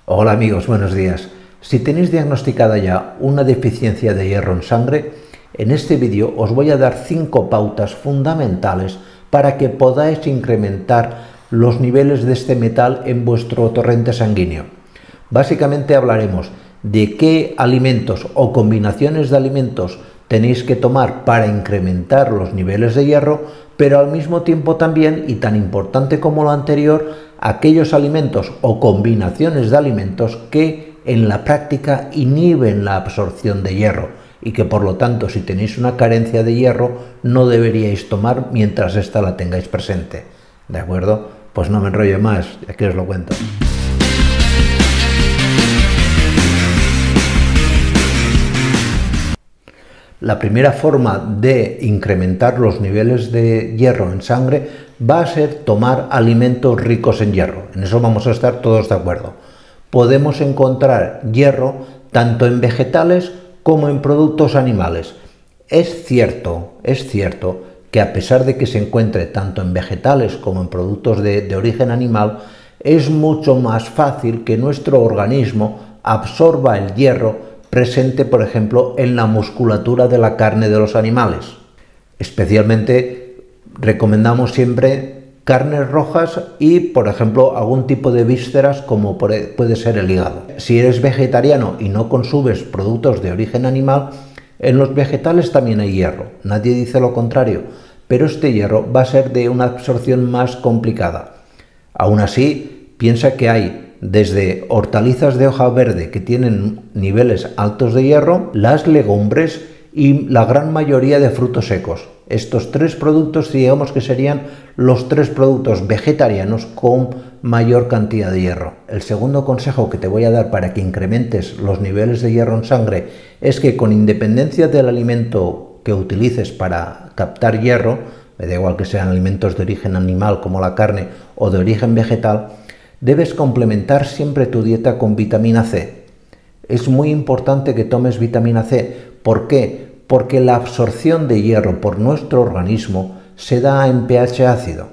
Hola amigos, buenos días. Si tenéis diagnosticada ya una deficiencia de hierro en sangre, en este vídeo os voy a dar 5 pautas fundamentales para que podáis incrementar los niveles de este metal en vuestro torrente sanguíneo. Básicamente hablaremos de qué alimentos o combinaciones de alimentos tenéis que tomar para incrementar los niveles de hierro, pero al mismo tiempo también, y tan importante como lo anterior, aquellos alimentos o combinaciones de alimentos que en la práctica inhiben la absorción de hierro y que por lo tanto, si tenéis una carencia de hierro, no deberíais tomar mientras esta la tengáis presente. ¿De acuerdo? Pues no me enrollo más, aquí os lo cuento. La primera forma de incrementar los niveles de hierro en sangre va a ser tomar alimentos ricos en hierro. En eso vamos a estar todos de acuerdo. Podemos encontrar hierro tanto en vegetales como en productos animales. Es cierto que a pesar de que se encuentre tanto en vegetales como en productos de origen animal, es mucho más fácil que nuestro organismo absorba el hierro presente, por ejemplo, en la musculatura de la carne de los animales. Especialmente recomendamos siempre carnes rojas y, por ejemplo, algún tipo de vísceras como puede ser el hígado. Si eres vegetariano y no consumes productos de origen animal, en los vegetales también hay hierro, nadie dice lo contrario, pero este hierro va a ser de una absorción más complicada. Aún así, piensa que hay desde hortalizas de hoja verde que tienen niveles altos de hierro, las legumbres y la gran mayoría de frutos secos. Estos 3 productos, digamos que serían los 3 productos vegetarianos con mayor cantidad de hierro. El segundo consejo que te voy a dar para que incrementes los niveles de hierro en sangre es que, con independencia del alimento que utilices para captar hierro, me da igual que sean alimentos de origen animal como la carne o de origen vegetal, debes complementar siempre tu dieta con vitamina C. Es muy importante que tomes vitamina C. ¿Por qué? Porque la absorción de hierro por nuestro organismo se da en pH ácido.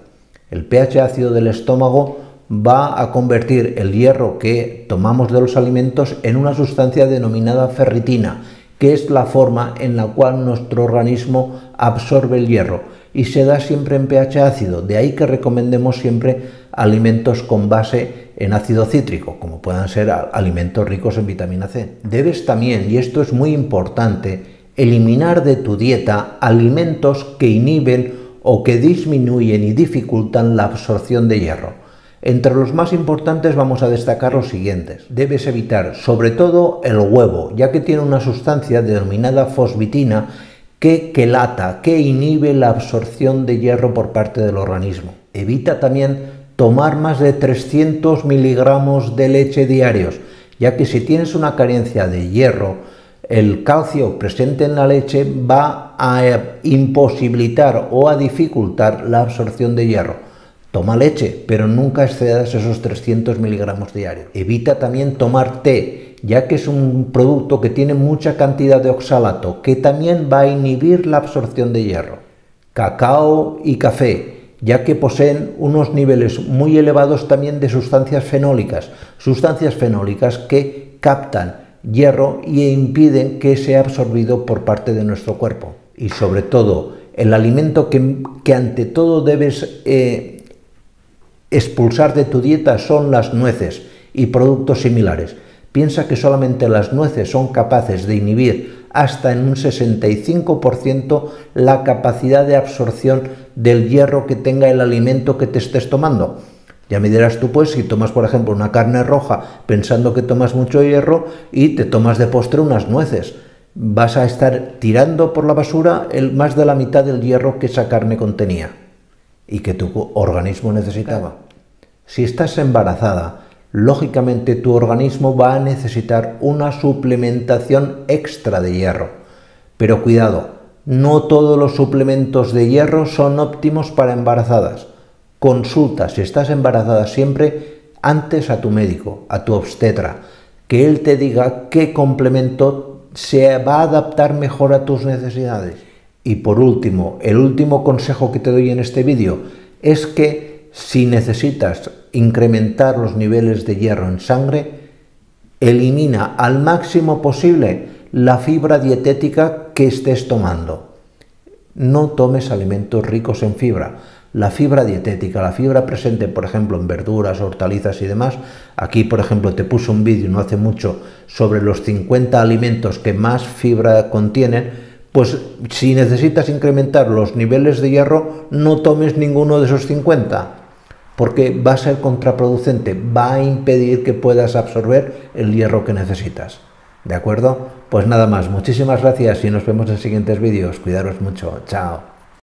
El pH ácido del estómago va a convertir el hierro que tomamos de los alimentos en una sustancia denominada ferritina, que es la forma en la cual nuestro organismo absorbe el hierro, y se da siempre en pH ácido. De ahí que recomendemos siempre alimentos con base en ácido cítrico, como puedan ser alimentos ricos en vitamina C. Debes también, y esto es muy importante, eliminar de tu dieta alimentos que inhiben o que disminuyen y dificultan la absorción de hierro. Entre los más importantes vamos a destacar los siguientes. Debes evitar sobre todo el huevo, ya que tiene una sustancia denominada fosbitina que quelata, que inhibe la absorción de hierro por parte del organismo. Evita también tomar más de 300 miligramos de leche diarios, ya que si tienes una carencia de hierro, el calcio presente en la leche va a imposibilitar o a dificultar la absorción de hierro. Toma leche, pero nunca excedas esos 300 miligramos diarios. Evita también tomar té, ya que es un producto que tiene mucha cantidad de oxalato, que también va a inhibir la absorción de hierro. Cacao y café, ya que poseen unos niveles muy elevados también de sustancias fenólicas que captan hierro y impiden que sea absorbido por parte de nuestro cuerpo. Y sobre todo, el alimento que ante todo debes expulsar de tu dieta son las nueces y productos similares. Piensa que solamente las nueces son capaces de inhibir hasta en un 65% la capacidad de absorción del hierro que tenga el alimento que te estés tomando. Ya me dirás tú, pues, si tomas, por ejemplo, una carne roja pensando que tomas mucho hierro y te tomas de postre unas nueces, vas a estar tirando por la basura más de la mitad del hierro que esa carne contenía y que tu organismo necesitaba. Si estás embarazada, lógicamente tu organismo va a necesitar una suplementación extra de hierro. Pero cuidado, no todos los suplementos de hierro son óptimos para embarazadas. Consulta, si estás embarazada, siempre antes a tu médico, a tu obstetra, que él te diga qué complemento se va a adaptar mejor a tus necesidades. Y por último, el último consejo que te doy en este vídeo es que si necesitas incrementar los niveles de hierro en sangre, elimina al máximo posible la fibra dietética que estés tomando. No tomes alimentos ricos en fibra. La fibra dietética, la fibra presente, por ejemplo, en verduras, hortalizas y demás. Aquí, por ejemplo, te puse un vídeo no hace mucho sobre los 50 alimentos que más fibra contienen. Pues si necesitas incrementar los niveles de hierro, no tomes ninguno de esos 50, porque va a ser contraproducente, va a impedir que puedas absorber el hierro que necesitas. ¿De acuerdo? Pues nada más, muchísimas gracias y nos vemos en siguientes vídeos. Cuidaros mucho. Chao.